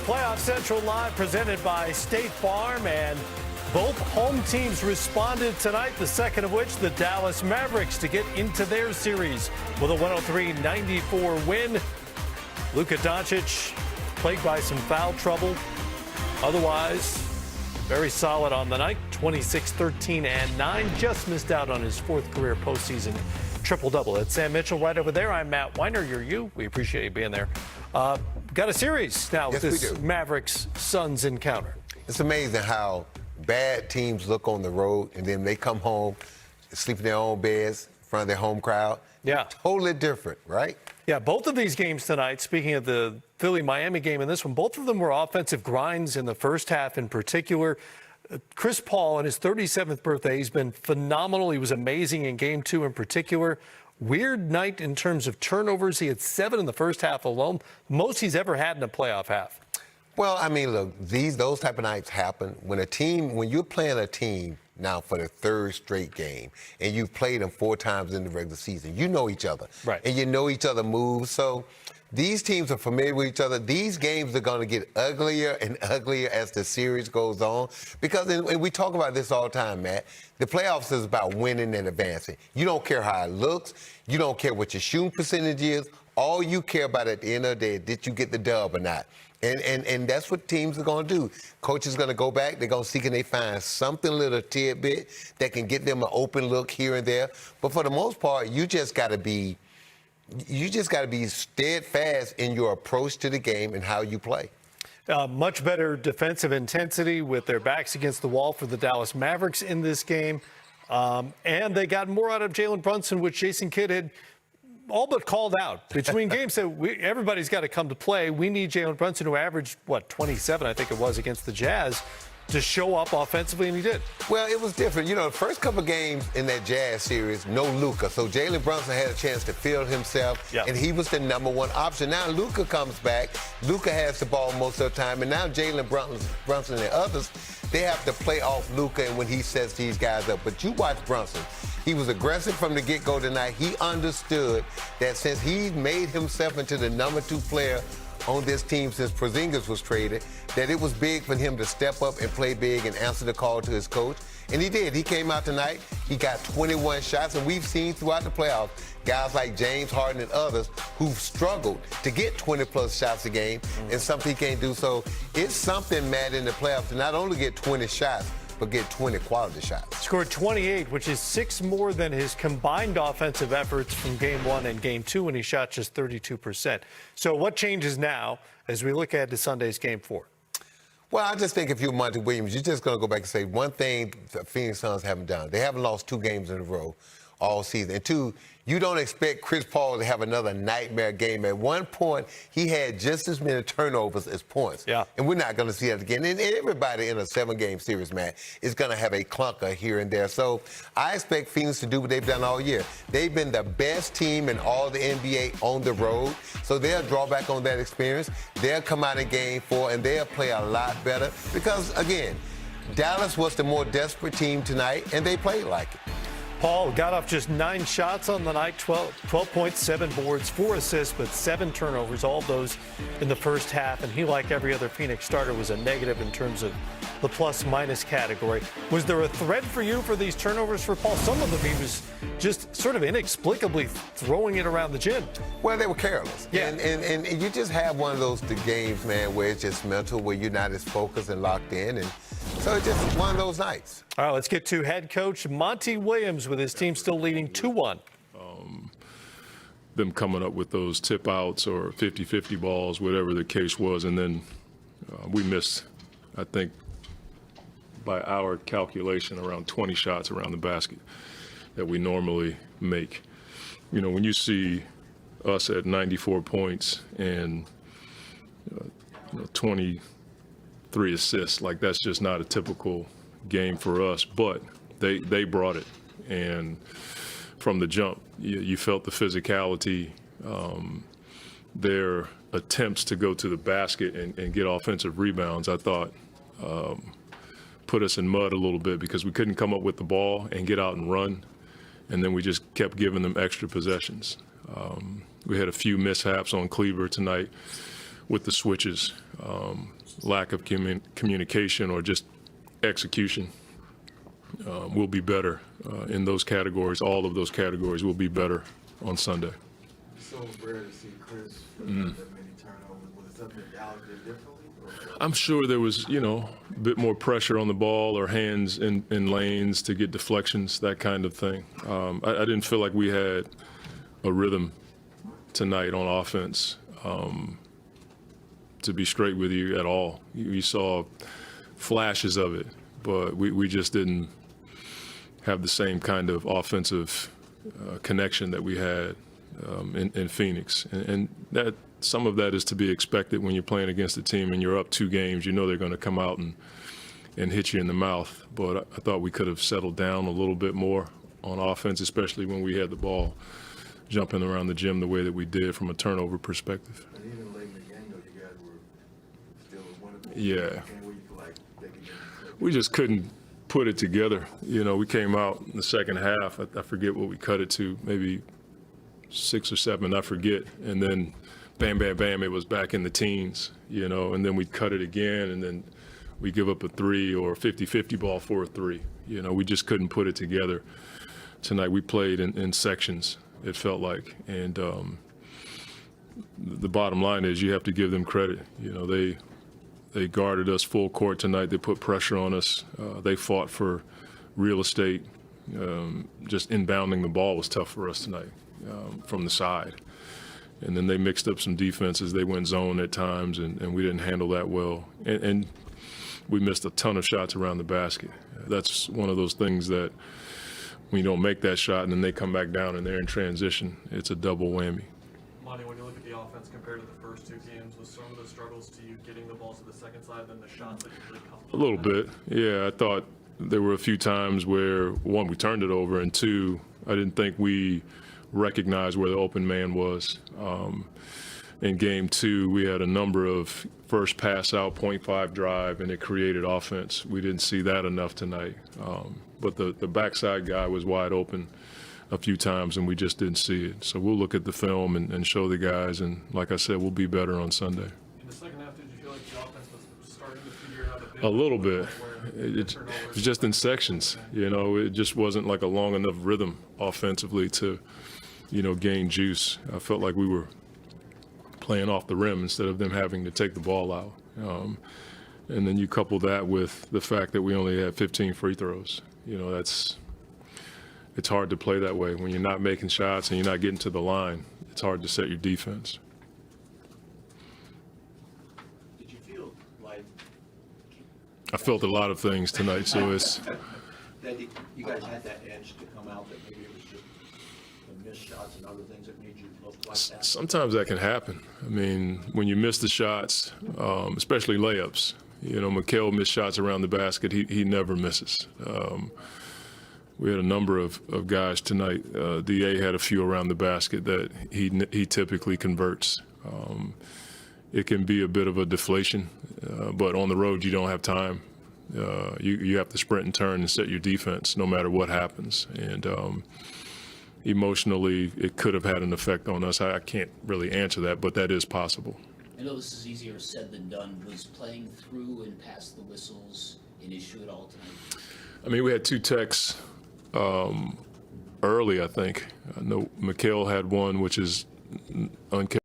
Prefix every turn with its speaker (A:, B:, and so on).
A: Playoff Central Live presented by State Farm, and both home teams responded tonight, the second of which the Dallas Mavericks to get into their series with a 103-94 win. Luka Doncic plagued by some foul trouble. Otherwise, very solid on the night, 26, 13, and 9. Just missed out on his fourth career postseason triple-double. That's Sam Mitchell right over there. I'm Matt Weiner. You're you. We appreciate you being there. Got a series now with this Mavericks-Suns encounter.
B: It's amazing how bad teams look on the road, and then they come home, sleep in their own beds in front of their home crowd.
A: Yeah.
B: Totally different, right?
A: Yeah, both of these games tonight, speaking of the Philly-Miami game and this one, both of them were offensive grinds in the first half in particular. Chris Paul, on his 37th birthday, he's been phenomenal. He was amazing in Game 2 in particular. Weird night in terms of turnovers. He had 7 in the first half alone, most he's ever had in a playoff half.
B: Well, I mean, look, those type of nights happen when you're playing a team now for the third straight game, and you've played them 4 times in the regular season. You know each other,
A: right? And
B: you know each other moves. So these teams are familiar with each other. These games are going to get uglier and uglier as the series goes on, because and we talk about this all the time, Matt. The playoffs is about winning and advancing. You don't care how it looks. You don't care what your shooting percentage is. All you care about at the end of the day is did you get the dub or not. And that's what teams are going to do. Coach is going to go back. They're going to seek and they find something little tidbit that can get them an open look here and there. But for the most part, you just got to be steadfast in your approach to the game and how you play.
A: Much better defensive intensity with their backs against the wall for the Dallas Mavericks in this game. And they got more out of Jalen Brunson, which Jason Kidd had all but called out between games. So everybody's got to come to play. We need Jalen Brunson, who averaged, 27, I think it was, against the Jazz, to show up offensively, and he did.
B: Well, it was different. You know, the first couple games in that Jazz series, no Luka. So Jalen Brunson had a chance to field himself, and he was the number one option. Now Luka comes back. Luka has the ball most of the time, and now Jalen Brunson and others, they have to play off Luka and when he sets these guys up. But you watch Brunson. He was aggressive from the get-go tonight. He understood that since he made himself into the number 2 player on this team since Porzingis was traded, that it was big for him to step up and play big and answer the call to his coach. And he did. He came out tonight. He got 21 shots. And we've seen throughout the playoffs guys like James Harden and others who've struggled to get 20-plus shots a game, and something he can't do. So it's something, Matt, in the playoffs to not only get 20 shots, but get 20 quality shots.
A: Scored 28, which is 6 more than his combined offensive efforts from Game 1 and Game 2 when he shot just 32%. So what changes now as we look ahead to Sunday's Game 4?
B: Well, I just think if you're Monty Williams, you're just going to go back and say one thing the Phoenix Suns haven't done. They haven't lost 2 games in a row all season. And 2, you don't expect Chris Paul to have another nightmare game. At one point, he had just as many turnovers as points.
A: Yeah.
B: And we're not going to see that again. And everybody in a 7-game series, man, is going to have a clunker here and there. So I expect Phoenix to do what they've done all year. They've been the best team in all the NBA on the road. So they'll draw back on that experience. They'll come out in Game 4, and they'll play a lot better. Because, again, Dallas was the more desperate team tonight, and they played like it.
A: Paul got off just 9 shots on the night, 12 points, 7 boards, 4 assists, but 7 turnovers, all of those in the first half. And he, like every other Phoenix starter, was a negative in terms of the plus-minus category. Was there a threat for you for these turnovers for Paul? Some of them he was just sort of inexplicably throwing it around the gym.
B: Well, they were careless.
A: Yeah.
B: And you just have one of those games, man, where it's just mental, where you're not as focused and locked in. And so it's just one of those nights.
A: All right, let's get to head coach Monty Williams with his team still leading 2-1.
C: Them coming up with those tip outs or 50-50 balls, whatever the case was. And then we missed, I think, by our calculation, around 20 shots around the basket that we normally make. You know, when you see us at 94 points and 23 assists, like that's just not a typical game for us, but they brought it. And from the jump, you felt the physicality, their attempts to go to the basket and get offensive rebounds, I thought put us in mud a little bit because we couldn't come up with the ball and get out and run. And then we just kept giving them extra possessions. We had a few mishaps on Kleber tonight with the switches. lack of communication or just execution. We'll be better in those categories. All of those categories will be better on Sunday.
D: It's so rare to see Chris that many turnovers. Was it something that Dallas did differently?
C: I'm sure there was, a bit more pressure on the ball or hands in lanes to get deflections, that kind of thing. I didn't feel like we had a rhythm tonight on offense, to be straight with you, at all. You saw flashes of it, but we just didn't have the same kind of offensive connection that we had in Phoenix. And that some of that is to be expected when you're playing against a team and you're up 2 games. You know they're going to come out and hit you in the mouth. But I thought we could have settled down a little bit more on offense, especially when we had the ball jumping around the gym the way that we did from a turnover perspective.
D: And even late in the game, though, you guys were still winnable.
C: Yeah.
D: Where you feel like they could get
C: We just couldn't put it together. We came out in the second half. I forget what we cut it to, maybe 6 or 7, I forget. And then bam, bam, bam, it was back in the teens, and then we cut it again, and then we give up a 3 or a 50-50 ball for a 3. We just couldn't put it together. Tonight we played in sections, it felt like. And the bottom line is you have to give them credit. They guarded us full court tonight. They put pressure on us. They fought for real estate. Just inbounding the ball was tough for us tonight from the side. And then they mixed up some defenses. They went zone at times, and we didn't handle that well. And we missed a ton of shots around the basket. That's one of those things that when you don't make that shot and then they come back down and they're in transition, it's a double whammy.
E: Monty, when you look at the offense compared to the first 2 games, was some of the struggles to you getting the balls to the second side than the shots that usually come?
C: A little bit, yeah. I thought there were a few times where, 1, we turned it over, and 2, I didn't think we recognized where the open man was. In game 2, we had a number of first pass out, 0.5 drive, and it created offense. We didn't see that enough tonight. But the backside guy was wide open a few times, and we just didn't see it. So we'll look at the film and show the guys, and like I said, we'll be better on Sunday.
E: In the second half, did you feel like the offense was starting to figure it out a bit?
C: A little bit. It was just in sections. It just wasn't like a long enough rhythm offensively to, gain juice. I felt like we were playing off the rim instead of them having to take the ball out. And then you couple that with the fact that we only had 15 free throws. It's hard to play that way. When you're not making shots and you're not getting to the line, it's hard to set your defense.
F: Did you feel like...
C: I felt a lot of things tonight, so it's...
F: that you guys had that edge to come out, that maybe it was just the missed shots and other things that made you look like that?
C: Sometimes that can happen. I mean, when you miss the shots, especially layups, Mikal missed shots around the basket. He never misses. We had a number of guys tonight. DA had a few around the basket that he typically converts. It can be a bit of a deflation, but on the road you don't have time. You have to sprint and turn and set your defense no matter what happens. And emotionally, it could have had an effect on us. I can't really answer that, but that is possible.
G: I know this is easier said than done. Was playing through and past the whistles an issue at all tonight?
C: I mean, we had 2 techs early, I think. I know Mikal had one, which is uncapped.